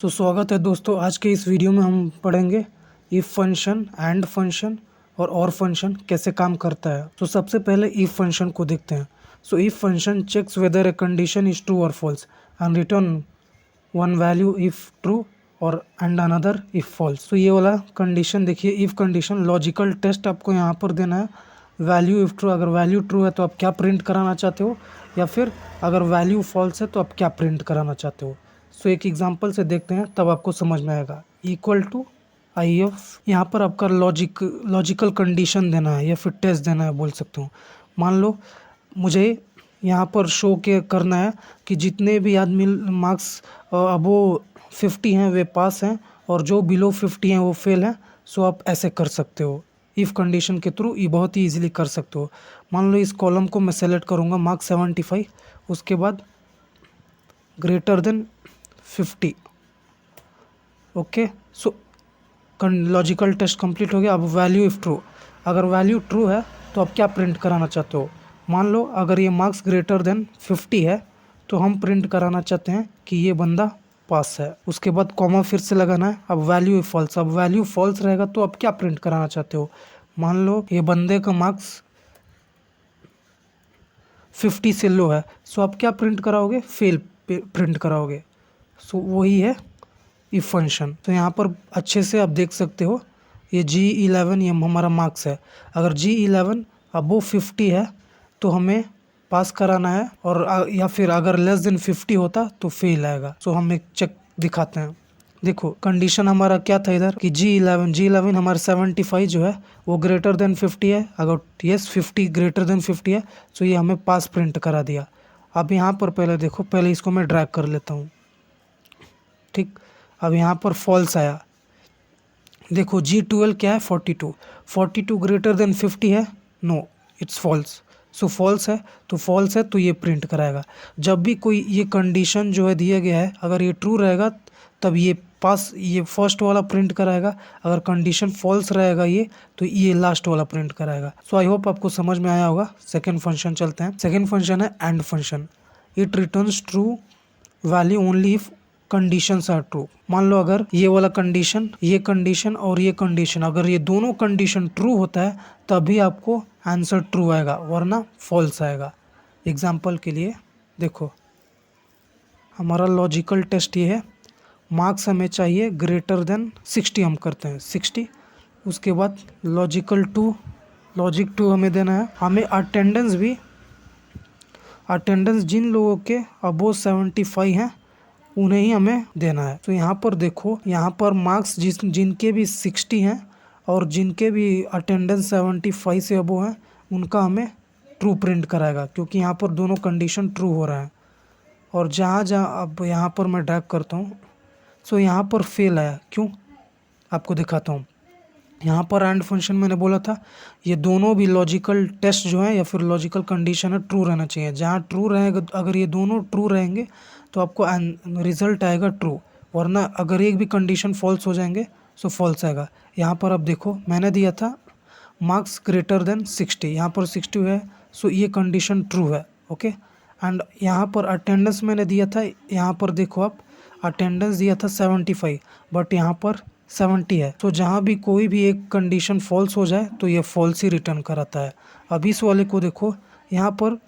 तो स्वागत है दोस्तों। आज के इस वीडियो में हम पढ़ेंगे इफ फंक्शन, एंड फंक्शन और फंक्शन कैसे काम करता है। तो सबसे पहले इफ फंक्शन को देखते हैं। So if function checks whether a condition is true और false and return one value if true और एंड अनदर इफ फॉल्स। तो ये वाला कंडीशन देखिए, इफ कंडीशन लॉजिकल टेस्ट आपको यहाँ पर देना है। वैल्यू इफ ट्रू, अगर वैल्यू ट्रू है तो आप क्या प्रिंट कराना चाहते हो, या फिर अगर वैल्यू फॉल्स है तो आप क्या प्रिंट कराना चाहते हो। सो एक एग्जांपल से देखते हैं, तब आपको समझ में आएगा। इक्वल टू आई एफ, यहाँ पर आपका लॉजिकल कंडीशन देना है या फिर टेस्ट देना है बोल सकते हो। मान लो मुझे यहाँ पर शो के करना है कि जितने भी आदमी मार्क्स अबो 50 हैं वे पास हैं, और जो बिलो 50 हैं वो फेल हैं। सो आप ऐसे कर सकते हो इफ़ कंडीशन के थ्रू, ये बहुत ही इजीली कर सकते हो। मान लो इस कॉलम को मैं सेलेक्ट करूँगा मार्क्स 75, उसके बाद greater than 50। Okay, so logical test complete हो गया। अब वैल्यू इफ ट्रू, अगर वैल्यू ट्रू है तो आप क्या प्रिंट कराना चाहते हो। मान लो अगर ये मार्क्स ग्रेटर देन 50 है तो हम प्रिंट कराना चाहते हैं कि ये बंदा पास है। उसके बाद कॉमा फिर से लगाना है। अब वैल्यू इफ फॉल्स, अब वैल्यू फॉल्स रहेगा तो आप क्या प्रिंट कराना चाहते हो। मान लो ये बंदे का मार्क्स 50 से लो है, सो आप क्या प्रिंट कराओगे, फेल प्रिंट कराओगे। सो वही है इफ फंक्शन। तो यहाँ पर अच्छे से आप देख सकते हो, ये G11 ये हमारा मार्क्स है। अगर G11 अबो 50 है तो हमें पास कराना है, और या फिर अगर लेस देन 50 होता तो फेल आएगा। सो हम एक चेक दिखाते हैं। देखो कंडीशन हमारा क्या था इधर कि G11 हमारा 75 जो है वो ग्रेटर देन 50 है। अगर यस 50 ग्रेटर देन 50 है तो ये हमें पास प्रिंट करा दिया। अब यहाँ पर पहले देखो, पहले इसको मैं ड्रैग कर लेता हूँ। ठीक, अब यहाँ पर फॉल्स आया। देखो G12 क्या है, 42 ग्रेटर देन 50 है, no it's false. So false है तो फॉल्स है तो ये प्रिंट कराएगा। जब भी कोई ये कंडीशन जो है दिया गया है, अगर ये ट्रू रहेगा तब ये पास, ये फर्स्ट वाला प्रिंट कराएगा। अगर कंडीशन फॉल्स रहेगा ये, तो ये लास्ट वाला प्रिंट कराएगा। सो आई होप आपको समझ में आया होगा। सेकेंड फंक्शन चलते हैं। सेकेंड फंक्शन है and function. It returns true value only if conditions are true. मान लो अगर ये वाला कंडीशन, ये कंडीशन और ये कंडीशन, अगर ये दोनों कंडीशन ट्रू होता है तभी आपको आंसर ट्रू आएगा, वरना फॉल्स आएगा। एग्जाम्पल के लिए देखो, हमारा लॉजिकल टेस्ट ये है, मार्क्स हमें चाहिए ग्रेटर देन 60, हम करते हैं 60। उसके बाद लॉजिक टू हमें देना है। हमें अटेंडेंस जिन लोगों के अबोव 75 हैं उन्हें ही हमें देना है। तो यहाँ पर देखो, यहाँ पर मार्क्स जिनके भी 60 हैं और जिनके भी अटेंडेंस 75 से अबोव हैं उनका हमें ट्रू प्रिंट कराएगा, क्योंकि यहाँ पर दोनों कंडीशन ट्रू हो रहा है। और जहाँ जहाँ, अब यहाँ पर मैं ड्रैग करता हूँ, सो यहाँ पर फेल आया, क्यों आपको दिखाता हूँ। यहाँ पर एंड फंक्शन मैंने बोला था, ये दोनों भी लॉजिकल टेस्ट जो है या फिर लॉजिकल कंडीशन है ट्रू रहना चाहिए। जहाँ ट्रू रहेगा, अगर ये दोनों ट्रू रहेंगे तो आपको रिजल्ट आएगा ट्रू, वरना अगर एक भी कंडीशन फॉल्स हो जाएंगे सो फॉल्स आएगा। यहाँ पर अब देखो, मैंने दिया था मार्क्स ग्रेटर देन 60, यहाँ पर 60 है, सो ये कंडीशन ट्रू है। ओके, एंड यहाँ पर अटेंडेंस मैंने दिया था, यहाँ पर देखो आप, अटेंडेंस दिया था 75 बट यहाँ पर 70 है। तो जहाँ भी कोई भी एक कंडीशन फॉल्स हो जाए तो ये फॉल्स ही रिटर्न कराता है। अब इस वाले को देखो, यहाँ पर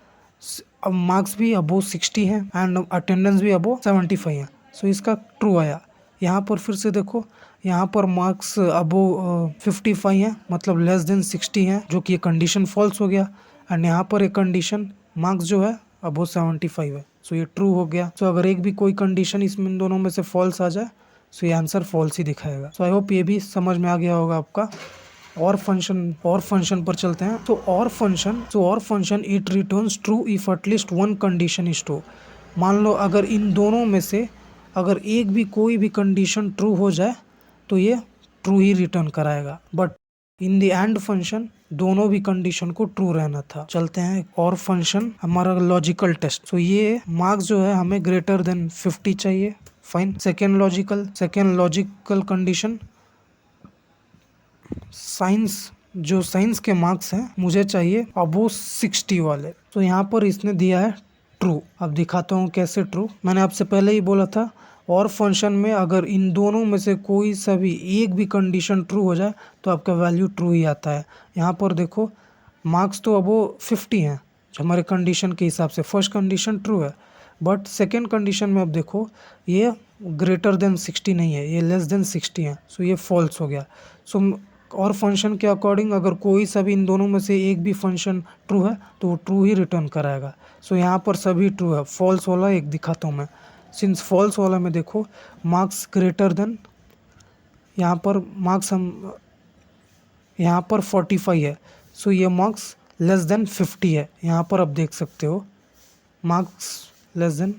अब मार्क्स भी अबोव 60 है एंड अटेंडेंस भी अबोव 75 है, सो इसका ट्रू आया। यहाँ पर फिर से देखो, यहाँ पर मार्क्स अबोव 55 है, मतलब लेस देन 60 है, जो कि ये कंडीशन फॉल्स हो गया। एंड यहाँ पर एक कंडीशन मार्क्स जो है अबोव 75 है, सो ये ट्रू हो गया। सो अगर एक भी कोई कंडीशन इसमें दोनों में से फॉल्स आ जाए सो ये आंसर फॉल्स ही दिखाएगा। सो आई होप ये भी समझ में आ गया होगा आपका। और फंक्शन पर चलते हैं। तो और function it returns true if at least one condition is true. मान लो अगर इन दोनों में से अगर एक भी कोई भी कंडीशन ट्रू हो जाए तो ये ट्रू ही रिटर्न कराएगा। But in the end function दोनों भी कंडीशन को ट्रू रहना था। चलते हैं और फंक्शन, हमारा लॉजिकल टेस्ट। तो ये मार्क्स जो है हमें ग्रेटर देन 50 चाहिए, fine. Second logical condition, science के मार्क्स हैं मुझे चाहिए अबोव 60 वाले। तो यहाँ पर इसने दिया है ट्रू। अब दिखाता हूँ कैसे ट्रू। मैंने आपसे पहले ही बोला था और फंक्शन में अगर इन दोनों में से कोई सा भी एक भी कंडीशन ट्रू हो जाए तो आपका वैल्यू ट्रू ही आता है। यहाँ पर देखो मार्क्स तो अब वो 50 हैं जो हमारे कंडीशन के हिसाब से, फर्स्ट कंडीशन ट्रू है, बट सेकेंड कंडीशन में अब देखो ये ग्रेटर देन 60 नहीं है, ये लेस देन 60 है, सो ये फॉल्स हो गया। सो और फंक्शन के अकॉर्डिंग अगर कोई सा भी इन दोनों में से एक भी फंक्शन ट्रू है तो वो ट्रू ही रिटर्न कराएगा। सो यहाँ पर सभी ट्रू है। फॉल्स वाला एक दिखाता हूँ मैं। सिंस फॉल्स वाला में देखो मार्क्स ग्रेटर देन, यहाँ पर मार्क्स हम यहाँ पर 45 है, सो ये मार्क्स लेस देन 50 है। यहाँ पर आप देख सकते हो मार्क्स लेस देन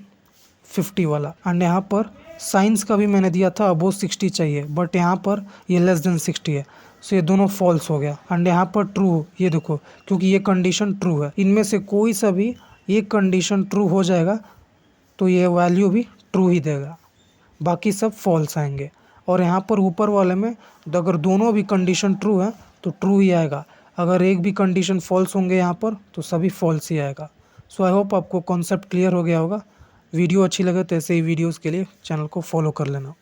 50 वाला। एंड यहाँ पर साइंस का भी मैंने दिया था अबो 60 चाहिए, बट यहाँ पर ये लेस देन 60 है, सो ये दोनों फॉल्स हो गया। एंड यहाँ पर ट्रू, ये देखो क्योंकि ये कंडीशन ट्रू है, इनमें से कोई सा भी एक कंडीशन ट्रू हो जाएगा तो ये वैल्यू भी ट्रू ही देगा, बाकी सब फॉल्स आएंगे। और यहाँ पर ऊपर वाले में अगर दोनों भी कंडीशन ट्रू है तो ट्रू ही आएगा, अगर एक भी कंडीशन फॉल्स होंगे यहाँ पर तो सभी फॉल्स ही आएगा। सो आई होप आपको कॉन्सेप्ट क्लियर हो गया होगा। वीडियो अच्छी लगे तो ऐसे ही वीडियोज़ के लिए चैनल को फॉलो कर लेना।